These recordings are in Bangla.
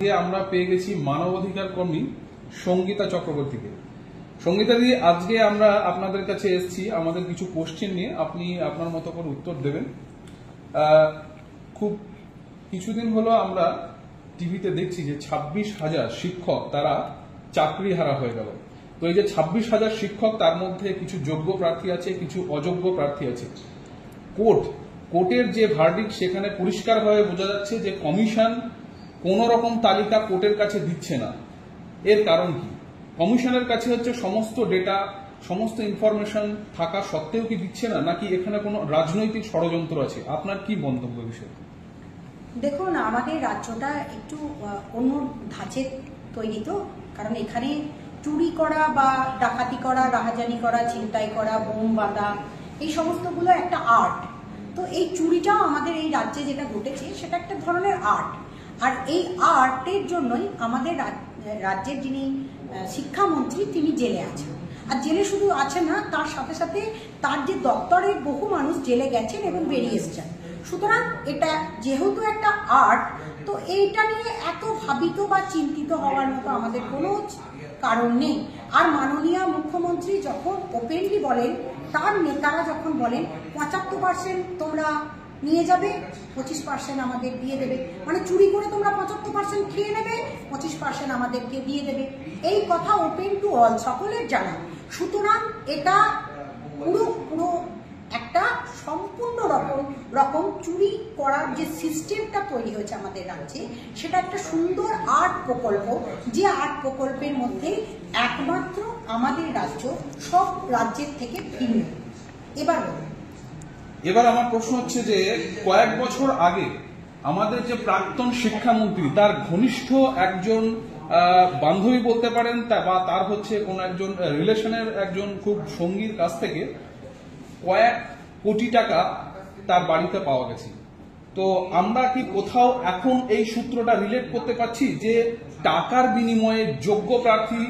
আমরা পেয়ে গেছি মানবাধিকার কর্মী সঙ্গীতা চক্রবর্তীকে। সঙ্গীতা দি, আজকে আমরা আপনাদের কাছে এসেছি আমাদের কিছু কোশ্চেন নিয়ে, আপনি আপনার মতো করে উত্তর দেবেন। খুব কিছুদিন হলো আমরা টিভিতে দেখছি যে 26,000 শিক্ষক তারা চাকরি হারা হয়ে গেল। তো এই যে 26,000 শিক্ষক, তার মধ্যে কিছু যোগ্য প্রার্থী আছে, কিছু অযোগ্য প্রার্থী আছে। কোর্টের যে ভার্ডিক্ট, সেখানে পরিষ্কারভাবে বোঝা যাচ্ছে যে কমিশন কোন রকম তালিকা কোর্টের কাছে দিচ্ছে না। এর কারণ কি? কমিশনের কাছে হচ্ছে সমস্ত ডেটা, সমস্ত ইনফরমেশন থাকা সত্ত্বেও কি দিচ্ছে না, নাকি এখানে কোনো রাজনৈতিক ষড়যন্ত্র আছে? আপনার কি মন্তব্য বিষয়ে? দেখুন, আমাদের রাজ্যটা একটু অন্য ধাঁচে তৈরি, তো কারণ এখানে চুরি করা বা ডাকাতি করা, রাহাজানি করা, ছিনতাই করা, বোম বাঁধা, এই সমস্তগুলো একটা আর্ট। তো এই চুরিটাও আমাদের এই রাজ্যে যেটা ঘটেছে সেটা একটা ধরনের আর্ট। আর এই আর্টের জন্যই আমাদের রাজ্যের যিনি শিক্ষামন্ত্রী তিনি জেলে আছেন। আর জেলে শুধু আছেন না, তার সাথে সাথে তার যে দপ্তরের বহু মানুষ জেলে গেছেন এবং বেরিয়ে এসেছেন। সুতরাং এটা যেহেতু একটা আর্ট, তো এইটা নিয়ে এত ভাবিত বা চিন্তিত হওয়ার মতো আমাদের কোনো কারণ নেই। আর মাননীয় মুখ্যমন্ত্রী যখন ওপেনলি বলেন, তার নেতারা যখন বলেন 75% তোমরা নিয়ে যাবে, 25% আমাদের দিয়ে দেবে, মানে চুরি করে তোমরা 75% খেয়ে নেবে, 25% আমাদেরকে দিয়ে দেবে, এই কথা ওপেন টু অল, সকলের জানা। সুতরাং এটা পুরো একটা সম্পূর্ণ রকম চুরি করার যে সিস্টেমটা তৈরি হয়েছে আমাদের রাজ্যে, সেটা একটা সুন্দর আর্ট প্রকল্প, যে আর্ট প্রকল্পের মধ্যে একমাত্র আমাদের রাজ্য সব রাজ্যের থেকে ভিন্ন। এবার আমার প্রশ্ন হচ্ছে যে কয়েক বছর আগে আমাদের যে প্রাক্তন শিক্ষামন্ত্রী, তার ঘনিষ্ঠ একজন বান্ধবী বলতে পারেন, বা তার হচ্ছে কোন একজন রিলেশনের একজন খুব সঙ্গীর কাছ থেকে কয়েক কোটি টাকা তার বাড়িতে পাওয়া গেছে। তো আমরা কি কোথাও এখন এই সূত্রটা রিলেট করতে পারছি যে টাকার বিনিময়ে যোগ্য প্রার্থী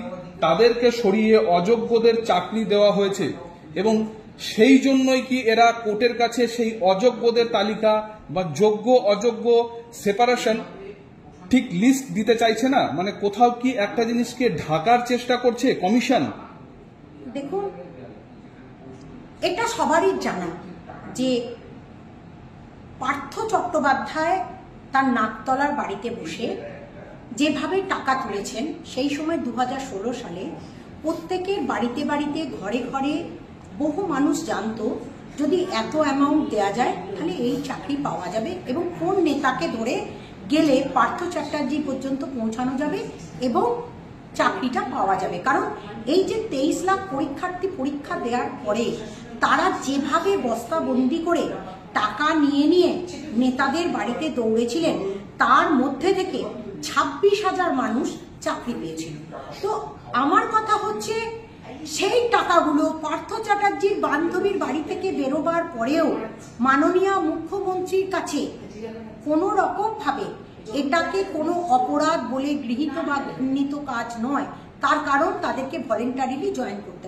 তাদেরকে সরিয়ে অযোগ্যদের চাকরি দেওয়া হয়েছে, এবং সেই জন্যই কি এরা কোর্টের কাছে সেই অযোগ্যদের তালিকা বা যোগ্য অযোগ্য সেপারেশন ঠিক লিস্ট দিতে চাইছে না? মানে কোথাও কি একটা জিনিসকে ঢাকার চেষ্টা করছে কমিশন? দেখুন, এটা সবারই জানা যে পার্থ চট্টোপাধ্যায় তার নাকতলার বাড়িতে বসে যেভাবে টাকা তুলেছেন, সেই সময় 2016 সালে প্রত্যেকের বাড়িতে বাড়িতে ঘরে ঘরে বহু মানুষ জানতো যদি এত অ্যামাউন্ট দেওয়া যায় তাহলে এই চাকরি পাওয়া যাবে, এবং কোন নেতাকে ধরে গেলে পার্থ চ্যাটার্জি পর্যন্ত পৌঁছানো যাবে এবং চাকরিটা পাওয়া যাবে। কারণ এই যে 23 লাখ পরীক্ষার্থী পরীক্ষা দেওয়ার পরে তারা যেভাবে বস্তাবন্দি করে টাকা নিয়ে নেতাদের বাড়িতে দৌড়েছিলেন, তার মধ্যে থেকে 26,000 মানুষ চাকরি পেয়েছিল। তো আমার কথা হচ্ছে, সেই টাকাগুলো পার্থ চ্যাটার্জির বান্ধবীর বাড়ি থেকে বেরোবার পরেও মাননীয় মুখ্যমন্ত্রীর কাছে কোনো রকম ভাবে এটাকে কোনো অপরাধ বলে গৃহীত বা ঘৃণিত কাজ নয়। তার কারণ তাদেরকে ভলেন্টারিলি জয়েন করতে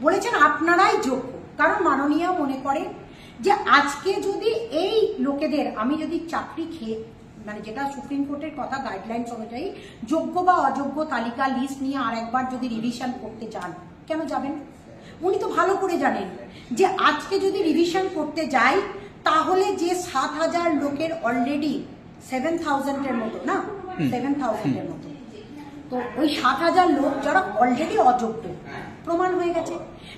বলেছেন আপনারাই যোগ্য। কারণ মাননীয় মনে করেন যে আজকে যদি এই লোকেদের আমি যদি চাকরি খেয়ে, মানে যেটা সুপ্রিম কোর্টের কথা গাইডলাইন্স অনুযায়ী যোগ্য বা অযোগ্য তালিকা লিস্ট নিয়ে আর একবার যদি রিভিশন করতে যান, কেন যাবেন? উনি তো ভালো করে জানেন যে আজকে যদি রিভিশন করতে যাই তাহলে যে 7,000 লোকের অলরেডি 7,000-এর মতো, না 7,000-এর মতো, তো ওই 7,000 লোক যারা অলরেডি অযোগ্য প্রমাণ হয়ে গেছে,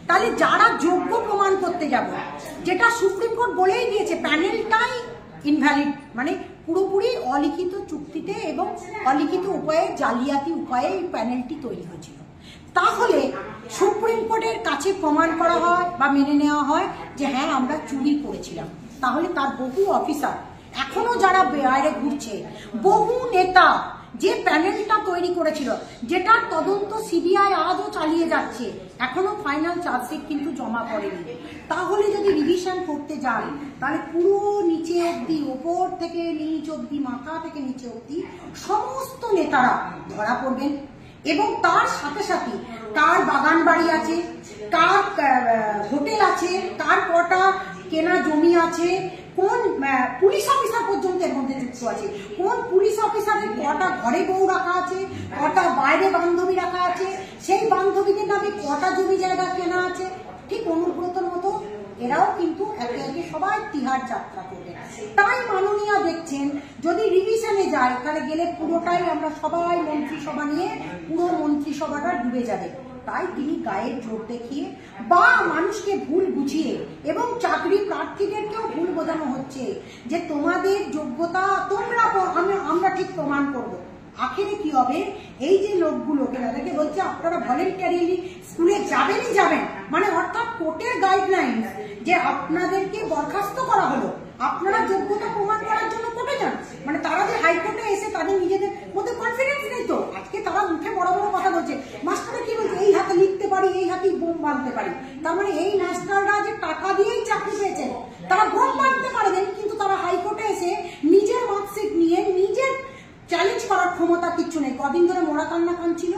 তাহলে যারা যোগ্য প্রমাণ করতে যাব, যেটা সুপ্রিম কোর্ট বলেই দিয়েছে প্যানেলটাই ইনভ্যালিড, মানে পুরোপুরি অলিখিত চুক্তিতে এবং অলিখিত উপায়ে, জালিয়াতি উপায়ে এই প্যানেলটি তৈরি হয়েছিল। তাহলে সুপ্রিম কোর্টের কাছে প্রমাণ করা হয় বা মেনে নেওয়া হয় যে হ্যাঁ আমরা চুরি করেছিলাম, তাহলে তার বহু অফিসার এখনো যারা বাইরে ঘুরছে, বহু নেতা যে প্যানেলটা তৈরি করেছিল, যেটার তদন্ত সিবিআই আজও চালিয়ে যাচ্ছে, এখনো ফাইনাল চার্জশিট কিন্তু জমা করেনি, তাহলে যদি রিভিশন করতে যান তাহলে পুরো নিচে অব্দি, ওপর থেকে নিচ অব্দি, মাথা থেকে নিচে অব্দি সমস্ত নেতারা ধরা পড়বেন। এবং তার সাথে সাথে কার বাগান বাড়ি আছে, কার হোটেল আছে, কার কটা কেনা জমি আছে, কোন পুলিশ অফিসার পর্যন্ত এর মধ্যে যুক্ত আছে, কোন পুলিশ অফিসারের কটা ঘরে বউ রাখা আছে, কটা বাইরে বান্ধবী রাখা আছে, সেই বান্ধবীদের নামে কটা জমি জায়গা কেনা আছে। ঠিক অনুব্রতর মতো এরাও কিন্তু একে একে সবাই তিহার যাত্রা করবে। তাই মাননীয় দেখছেন যদি রিভিশনে যায় তাহলে গেলে পুরোটাই আমরা সবাই মন্ত্রিসভা নিয়ে পুরো মন্ত্রিসভাটা ডুবে যাবে। তাই তিনি গায়ের জোর দেখিয়ে বা মানুষকে ভুল বুঝিয়ে এবং চাকরি প্রার্থীদেরকেও ভুল বোঝানো হচ্ছে যে তোমাদের যোগ্যতা তোমরা আমরা ঠিক প্রমাণ করব। আখেরে কি হবে, এই যে লোকগুলোকে তাদেরকে বলছে আপনারা ভলেন্টারিলি স্কুলে যাবেনই যাবেন, মানে অর্থাৎ কোর্টের গাইডলাইন যে আপনাদেরকে বরখাস্ত করা হলো, আপনারা যোগ্যতা প্রমাণ করার জন্য কোর্টে যান। মানে তারা যে হাইকোর্টে এসে তাদের নিজেদের মধ্যে কনফিডেন্স নেই। তো আজকে তারা মুখে বড় বড় কথা বলছে, মাস্টাররা কি বলছে এই হাতে লিখতে পারি, এই হাতেই বোম বাঁধতে পারি। তার মানে এই মাস্টাররা যে টাকা দিয়েই চাকরি পেয়েছেন, তারা বোম বাঁধতে পারবেন, কিন্তু তারা হাইকোর্টে এসে নিজের মার্কশিট নিয়ে নিজের চ্যালেঞ্জ করার ক্ষমতা কিচ্ছু নেই। কদিন ধরে মরা কান্না কাঁদছিল,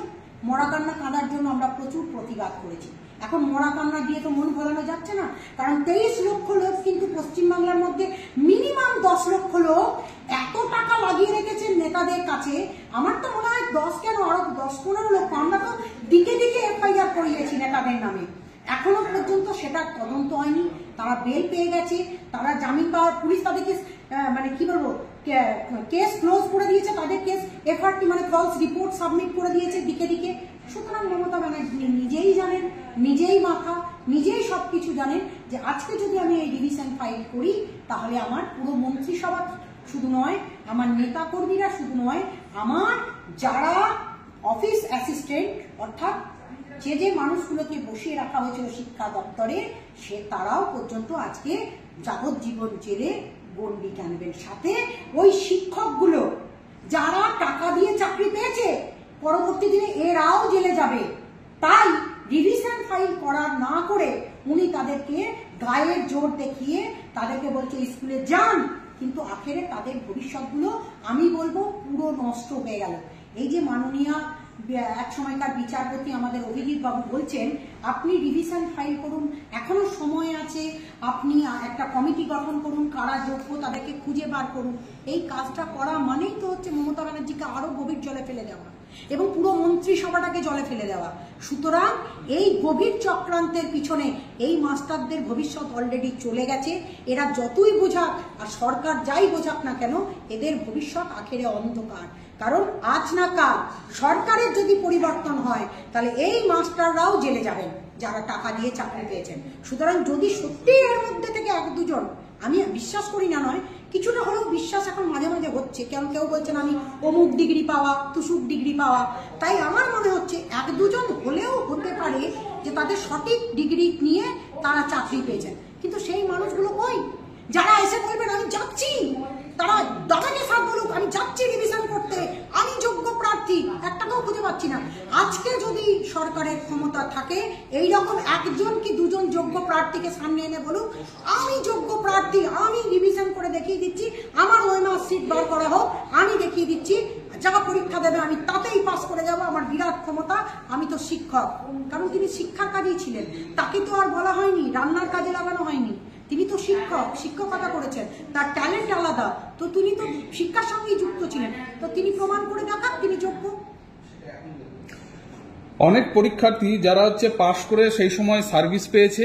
মরা কান্না কাঁদার জন্য আমরা প্রচুর প্রতিবাদ করেছি। এখন মরা কান্না দিয়ে তো মন ভোলানো যাচ্ছে না, কারণ 23 লক্ষ লোক কিন্তু পশ্চিমবাংলার মধ্যে মিনিমাম 10 লক্ষ লোক এত টাকা লাগিয়ে রেখেছেন নেতাদের কাছে। আমার তো মনে হয় 10 কেন আরো 10-15 লক্ষ আমরা তো দিকে দিকে এফআইআর করিয়েছি নেতাদের নামে। এখনো পর্যন্ত সেটা তদন্ত হয়নি, তারা বেল পেয়ে গেছে, তারা জামিন পাওয়ার পুলিশ তাদেরকে মানে কি বলবো কেস ক্লোজ করে দিয়েছে, তাদের কেস এফআরটি মানে ফলস রিপোর্ট সাবমিট করে দিয়েছে দিকে দিকে। সুতরাং মমতা ব্যানার্জি নিজেই জানেন, নিজেই মাথা, নিজেই সবকিছু জানেন যে আজকে যদি আমি এই ডিভিশন ফাইল করি তাহলে আমার পুরো মন্ত্রিসভা শুধু নয়, আমার নেতা কর্মীরা শুধু নয়, আমার যারা অফিস অ্যাসিস্ট্যান্ট অর্থাৎ যে যে মানুষগুলোকে বসিয়ে রাখা হয়েছিল শিক্ষা দপ্তরে সে তারাও পর্যন্ত আজকে যাবজ্জীবন জেলে গণ্ডি টানবেন। সাথে ওই শিক্ষকগুলো যারা টাকা দিয়ে চাকরি পেয়েছে পরবর্তী দিনে এরাও জেলে যাবে। তাই রিভিশন ফাইল করা না করে উনি তাদেরকে গায়ের জোর দেখিয়ে তাদেরকে বলছে স্কুলে যান, কিন্তু আখেরে তাদের ভবিষ্যৎগুলো আমি বলবো পুরো নষ্ট হয়ে গেল। এই যে মাননীয় এক সময়কার বিচারপতি আমাদের অভিজিৎ বাবু বলছেন আপনি রিভিশন ফাইল করুন, এখনো সময় আছে, আপনি একটা কমিটি গঠন করুন, কারা যোগ্য তাদেরকে খুঁজে বার করুন। এই কাজটা করা মানেই তো হচ্ছে মমতা ব্যানার্জিকে আরো গভীর জলে ফেলে দেওয়া এবং পুরো মন্ত্রিসভাটাকে জলে ফেলে দেওয়া। সুতরাং এই গভীর চক্রান্তের পিছনে এই মাস্টারদের ভবিষ্যৎ অলরেডি চলে গেছে। এরা যতই বোঝাক আর সরকার যাই বোঝাক না কেন এদের ভবিষ্যৎ আখেরে অন্ধকার। কারণ আজ না কাল সরকারের যদি পরিবর্তন হয় তাহলে এই মাস্টাররাও জেলে যাবেন যারা টাকা দিয়ে চাকরি পেয়েছেন। সুতরাং যদি সত্যি এর মধ্যে থেকে 1-2 জন, আমি বিশ্বাস করি না নয়, কিছুটা হলেও বিশ্বাস এখন মাঝে মাঝে হচ্ছে, কেউ বলছেন আমি অমুক ডিগ্রি পাওয়া, তুসুক ডিগ্রি পাওয়া, তাই আমার মনে হচ্ছে 1-2 জন হলেও হতে পারে যে তাদের সঠিক ডিগ্রি নিয়ে তারা চাকরি পেয়েছেন। কিন্তু সেই মানুষগুলো কই যারা এসে বলবেন আমি যাচ্ছি, তারা দাদাকে সব বলুক আমি যাচ্ছি রিভিশন করতে, আমি যোগ্য প্রার্থী, একটাকেও খুঁজে পাচ্ছি না। আজকে যদি সরকারের ক্ষমতা থাকে এইরকম 1জন কি 2 জন যোগ্য প্রার্থীকে সামনে এনে বলুক আমি যোগ্য প্রার্থী, আমি রিভিশন করে দেখিয়ে দিচ্ছি, আমার ওই মাস সিট বার করা হোক, আমি দেখিয়ে দিচ্ছি যা পরীক্ষা দেবে আমি তাতেই পাস করে যাব, আমার বিরাট ক্ষমতা, আমি তো শিক্ষক। কারণ তিনি শিক্ষার কাজেই ছিলেন, তাকে তো আর বলা হয়নি রান্নার কাজে লাগানো হয়নি, তিনি তো শিক্ষক, শিক্ষকতা করেছেন, তার ট্যালেন্ট আলাদা, তো তিনি তো শিক্ষার সঙ্গেই যুক্ত ছিলেন, তো তিনি প্রমাণ করে দেখান তিনি যোগ্য। অনেক পরীক্ষার্থী যারা পাশ করে সেই সময় সার্ভিস পেয়েছে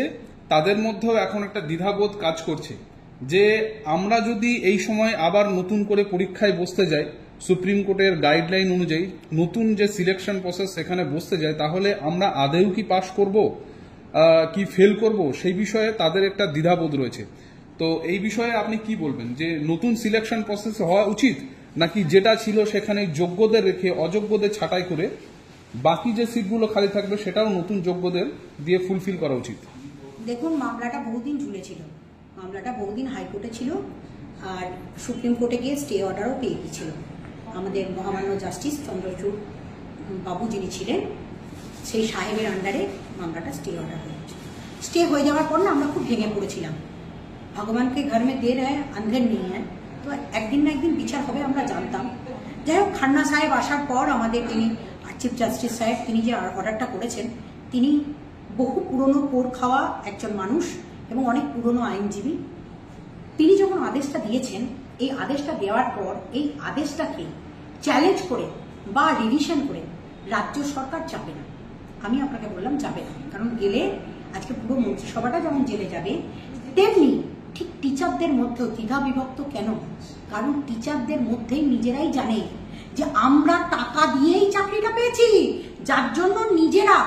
তাদের মধ্যেও এখন একটা দ্বিধাবোধ কাজ করছে যে আমরা যদি এই সময় আবার নতুন করে পরীক্ষায় বসতে যাই, সুপ্রিম কোর্টের গাইডলাইন অনুযায়ী নতুন যে সিলেকশন প্রসেস সেখানে বসতে যাই, তাহলে আমরা আদৌ কি পাশ করব কি ফেল করব, সেই বিষয়ে তাদের একটা দ্বিধাবোধ রয়েছে। তো এই বিষয়ে আপনি কি বলবেন যে নতুন সিলেকশন প্রসেস হওয়া উচিত নাকি যেটা ছিল সেখানে যোগ্যদের রেখে অযোগ্যদের ছাঁটাই করে বাকি যে সিটগুলো খালি থাকবে সেটাও নতুন যোগ্যদের দিয়ে ফুলফিল করা উচিত? দেখুন মামলাটা বহুদিন ঝুলেছিল, মামলাটা বহুদিন হাইকোর্টে ছিল আর সুপ্রিম কোর্টে গিয়ে স্টে অর্ডারও পেয়ে গিয়েছিল। আমাদের মহামান্য জাস্টিস চন্দ্রচূড় বাবু যিনি ছিলেন সেই সাহেবের আন্ডারে মামলাটা স্টে অর্ডার হয়েছে। স্টে হয়ে যাওয়ার পর না আমরা খুব ভেঙে পড়েছিলাম, ভগবানকে ঘর মে দের হ্যায় আন্ধের নেই হ্যায়, তো একদিন না একদিন বিচার হবে আমরা জানতাম। যাই হোক খান্না সাহেব আসার পর আমাদের তিনি চিফ জাস্টিস সাহেব তিনি যে অর্ডারটা করেছেন, তিনি বহু পুরনো পোর খাওয়া একজন মানুষ এবং অনেক পুরনো আইনজীবী, তিনি যখন আদেশটা দিয়েছেন, এই আদেশটা দেওয়ার পর এই আদেশটাকে চ্যালেঞ্জ করে বা রিভিশন করে রাজ্য সরকার যাবে না। আমি আপনাকে বললাম যাবে না, কারণ গেলে আজকে পুরো মন্ত্রিসভাটা যেমন জেলে যাবে, তেমনি ঠিক টিচারদের মধ্যেও দ্বিধা বিভক্ত। কেন? কারণ টিচারদের মধ্যেই নিজেরাই জানে যে আমরা টাকা দিয়েই চাকরিটা পেয়েছি, যার জন্য নিজেরা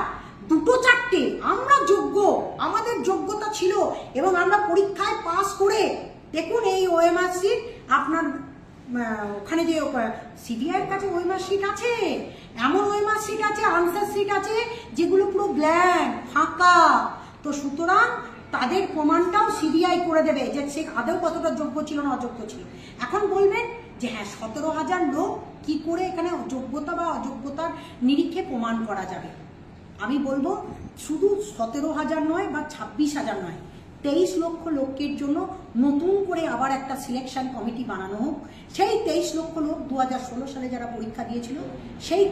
দুটো চারটে আমরা যোগ্য, আমাদের যোগ্যতা ছিল এবং আমরা পরীক্ষায় পাস করে দেখুন এই ওএমআর সিট আপনার ওখানে যে সিবিআই এর কাছে ওএমআর সিট আছে, এমন ওএমআর সিট আছে, আনসার সিট আছে যেগুলো পুরো ব্ল্যাঙ্ক ফাঁকা। তো সুতরাং তাদের প্রমাণটাও সিবিআই করে দেবে যে সে আদৌ কতটা যোগ্য ছিল না অযোগ্য ছিল। এখন বলবেন যে হ্যাঁ 17,000 লোক কি করে এখানে যোগ্যতা বা অযোগ্যতার নিরীক্ষে প্রমাণ করা যাবে। আমি বলবো শুধু 17,000 নয় বা 26,000 নয়, 23 লক্ষ লোকের জন্য নতুন করে আবার একটা সিলেকশন কমিটি বানানো হোক। সেই 23 লক্ষ লোক 2016 সালে যারা পরীক্ষা দিয়েছিল, সেই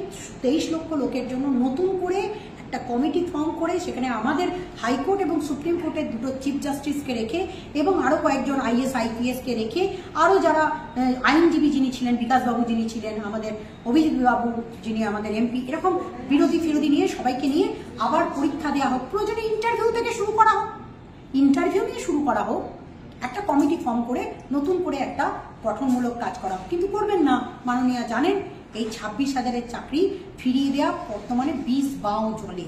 23 লক্ষ লোকের জন্য নতুন করে একটা কমিটি ফর্ম করে সেখানে আমাদের হাইকোর্ট এবং সুপ্রিম কোর্টের দুটো চিফ জাস্টিসকে রেখে এবং আরো কয়েকজন আইএস আইপিএস কে রেখে, আরো যারা আইনজীবী যিনি ছিলেন, বিকাশবাবু যিনি ছিলেন, আমাদের অভিজিৎ বাবু যিনি আমাদের এমপি, এরকম বিরোধী নিয়ে সবাইকে নিয়ে আবার পরীক্ষা দেওয়া হোক। প্রয়োজনে ইন্টারভিউ থেকে শুরু করা হোক, ইন্টারভিউ নিয়ে শুরু করা হোক, একটা কমিটি ফর্ম করে নতুন করে একটা গঠনমূলক কাজ করা হোক। কিন্তু করবেন না মাননীয়। জানেন এই 26,000-এর চাকরি ফিরিয়ে দেওয়া বর্তমানে 20 বাও জলে।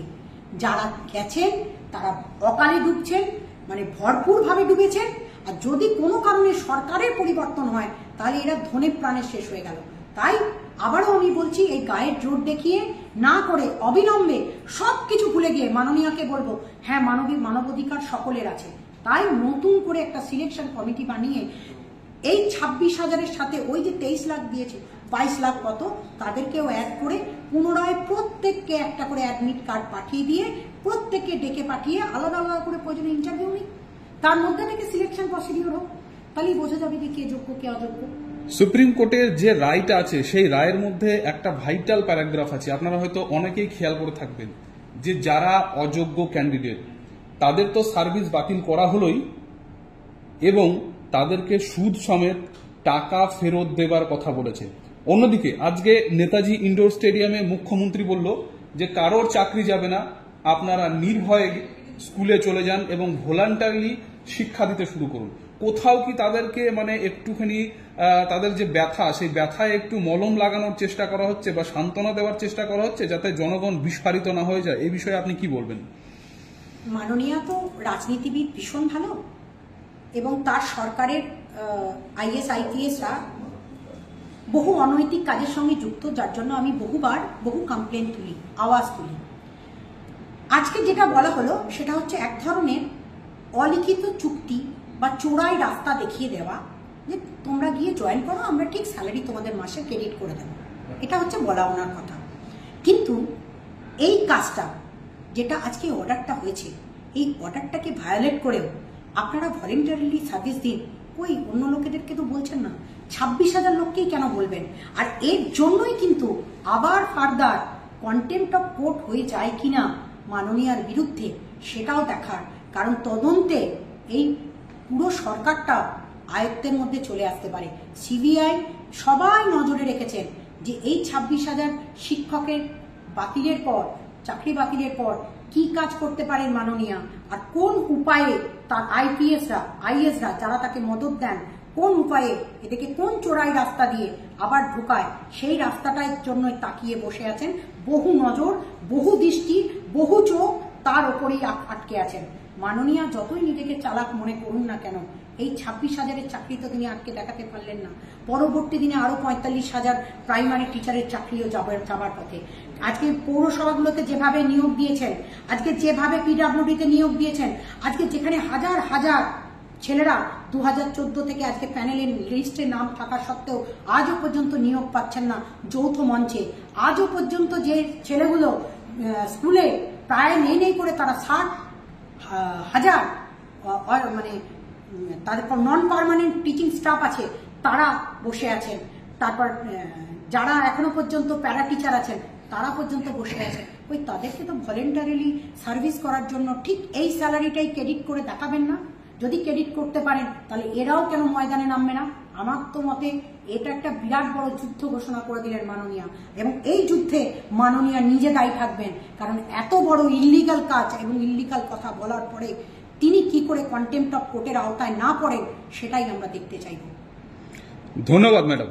যারা গেছেন তারা অকালে ডুবছেন, মানে ভরপুরভাবে ডুবেছেন। আর যদি কোনো কারণে সরকারের পরিবর্তন হয় তাহলে এরা ধনে প্রাণে শেষ হয়ে গেল। তাই আবারও আমি বলছি, এই গায়ের জোর দেখিয়ে না করে অবিলম্বে সবকিছু ভুলে গিয়ে মাননীয়কে বলবো হ্যাঁ মানবাধিকার সকলের আছে, তাই নতুন করে একটা সিলেকশন কমিটি বানিয়ে এই 26,000-এর সাথে ওই যে 23 লাখ দিয়েছে 22 লাখ কত তাদেরকেও অ্যাড করে পুনরায় প্রত্যেককে একটা করে অ্যাডমিট কার্ড পাঠিয়ে দিয়ে প্রত্যেককে ডেকে পাঠিয়ে আলাদা আলাদা করে প্রয়োজনে ইন্টারভিউ নিই, তার মধ্যে থেকে সিলেকশন প্রসিডিওর হোক। তাহলেই বোঝা যাবে যে কে যোগ্য কে অযোগ্য। সুপ্রিম কোর্টের যে রায়টা আছে সেই রায়ের মধ্যে একটা ভাইটাল প্যারাগ্রাফ আছে, আপনারা হয়তো অনেকেই খেয়াল করে থাকবেন, যে যারা অযোগ্য ক্যান্ডিডেট তাদের তো সার্ভিস বাতিল করা হলোই এবং তাদেরকে সুদ সমেত টাকা ফেরত দেবার কথা বলেছে। অন্যদিকে আজকে নেতাজি ইন্ডোর স্টেডিয়ামে মুখ্যমন্ত্রী বলল যে কারোর চাকরি যাবে না, আপনারা নির্ভয়ে স্কুলে চলে যান এবং ভলান্টারিলি শিক্ষা দিতে শুরু করুন। কোথাও কি তাদেরকে মানে একটুখানি তাদের যে ব্যথা, সেই ব্যথায় একটু মলম লাগানোর চেষ্টা করা হচ্ছে বা সান্ত্বনা দেওয়ার চেষ্টা করা হচ্ছে যাতে জনগণ বিস্ফারিত না হয়ে যায়? এই বিষয়ে আপনি কি বলবেন? মাননীয় তো রাজনীতিবিদ ভীষণ ভালো এবং তার সরকারের আইএস আইপিএসরা বহু অনৈতিক কাজের সঙ্গে যুক্ত, যার জন্য আমি বহু কমপ্লেন তুলি, আওয়াজ তুলি। আজকে যেটা বলা হলো সেটা হচ্ছে এক ধরনের অলিখিত চুক্তি বা চোরাই রাস্তা দেখিয়ে দেওয়া, যে তোমরা গিয়ে জয়েন করো, আমরা ঠিক স্যালারি তোমাদের মাসে ক্রেডিট করে দেবো। এটা হচ্ছে বলা ওনার কথা। কিন্তু এই কাজটা যেটা আজকে অর্ডারটা হয়েছে, এই অর্ডারটাকে ভায়োলেট করেও আপনারা ভলেন্টারিলি সার্ভিস দিন। ওই অন্য লোকেদেরকে তো বলছেন না, 26,000 লোককেই কেন বলবেন? আর এর জন্যই কিন্তু আবার ফার্দার কন্টেম্প্ট অফ কোর্ট হয়ে যায় কিনা মাননীয়ার বিরুদ্ধে সেটাও দেখার, কারণ তদন্তে এই পুরো সরকারটা আয়ত্তের মধ্যে চলে আসতে পারে। সিবিআই সবাই নজরে রেখেছেন যে এই 26,000 শিক্ষকের বাতিলের পর, চাকরি বাতিলের পর কি কাজ করতে পারেন মাননীয়া, আর কোন উপায়ে তার আইএসরা যারা তাকে মদত দেন, কোন উপায়ে এটাকে কোন চোরাই রাস্তা দিয়ে আবার ঢুকায়, সেই রাস্তাটার জন্যই তাকিয়ে বসে আছেন। বহু নজর, বহু দৃষ্টি, বহু চোখ তার ওপরেই আটকে আছেন। মাননীয়া যতই নিজেকে চালাক মনে করুন না কেন, এই 26,000-এর চাকরি তো তিনি আটকে দেখাতে পারলেন না। পরবর্তী দিনে আরো 45,000 প্রাইমারি টিচারের চাকরিও যাবার পথে। আজকে পৌরসভাগুলোতে যেভাবে নিয়োগ দিয়েছেন, আজকে যেভাবে পিডব্লিউডিতে নিয়োগ দিয়েছেন, আজকে যেখানে হাজার হাজার ছেলেরা 2014 থেকে আজকে প্যানেলের লিস্টে নাম থাকা সত্ত্বেও আজও পর্যন্ত নিয়োগ পাচ্ছেন না যৌথ মঞ্চে। আজও পর্যন্ত যে ছেলেগুলো স্কুলে প্রায় নেই করে তারা 60,000 মানে তাদের নন পার্মানেন্ট টিচিং স্টাফ আছে, তারা বসে আছেন। তারপর যারা এখনো পর্যন্ত প্যারা টিচার আছেন তারা পর্যন্ত বসে আছেন। ওই তাদেরকে তো ভলেন্টারিলি সার্ভিস করার জন্য ঠিক এই স্যালারিটাই ক্রেডিট করে দেখাবেন না? যদি ক্রেডিট করতে পারেন তাহলে এরাও কেন ময়দানে নামবে না? আমার তো মতে এটা একটা বিরাট বড় যুদ্ধ ঘোষণা করে দিলেন মাননীয়া, এবং এই যুদ্ধে মাননীয়া নিজে দায়ী থাকবেন, কারণ এত বড় ইল্লিগাল কাজ এবং ইল্লিগাল কথা বলার পরে তিনি কি করে কন্টেম্প্ট অফ কোর্টের আওতায় না পড়েন সেটাই আমরা দেখতে চাইব। ধন্যবাদ ম্যাডাম।